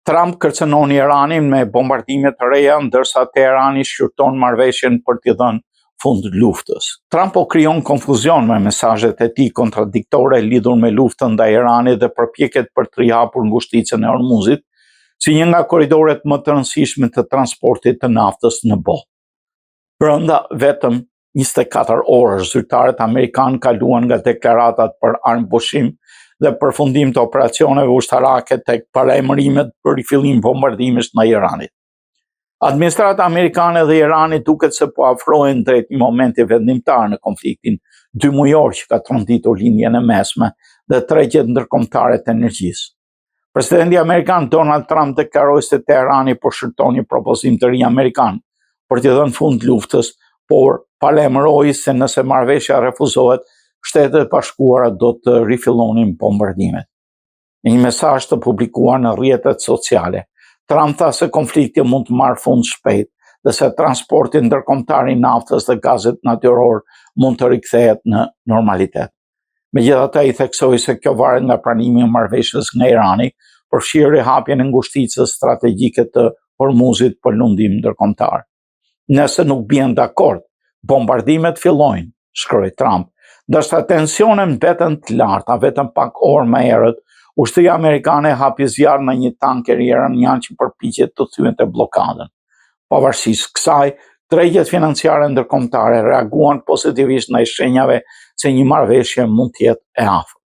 Trump kërcënon Iranin me bombardime të reja, ndërsa Teherani shqyrton marrëveshjen për t'i dhënë fund luftës. Trump po krijon konfuzion me mesazhet e tij kontradiktore lidhur me luftën ndaj Iranit dhe përpjekjet për të rihapur ngushticën e Hormuzit, si një nga korridoret më të rëndësishme të transportit të naftës në botë. Brenda vetëm 24 orësh, zyrtarët amerikanë kaluan nga deklaratat për armëpushim dhe përfundim të operacioneve ushtarake tek parajmërimet për rifillim bombardimesh ndaj Iranit. Administrata amerikane dhe Irani duket se po afrohen drejt një momenti vendimtar në konfliktin dymujor që ka tronditur linjën e mesme dhe tregjet ndërkombëtare të energjisë. Presidenti amerikan Donald Trump deklaroi se Teherani po shërton një propozim të ri amerikan për t'i dhënë fund luftës, por paremëroi se nëse marrëveshja refuzohet, Shtetet e Bashkuara do të rifillonin bombardimet. Në një mesazh të publikuar në rrjetet sociale, Trump tha se konflikti mund të marrë fund shpejt dhe se transporti ndërkombëtar i naftës dhe gazit natyror mund të rikthehet në normalitet. Megjithatë, ai theksoi se kjo varet nga pranimi i marrëveshjes nga Irani, përfshirë rihapjen e ngushticës strategjike të Hormuzit për lëndim ndërkombëtar. Nëse nuk bien dakord, bombardimet fillojnë, shkroi Trump, ndërsa tensionet mbeten të larta vetëm pak orë më herët. Ushtria amerikane hapi zjarr në një tanker iranian që përpiqet të thyente bllokadën. Pavarësisht kësaj, tregjet financiare ndërkombëtare reaguan pozitivisht ndaj shenjave se një marrëveshje mund të jetë e afërt.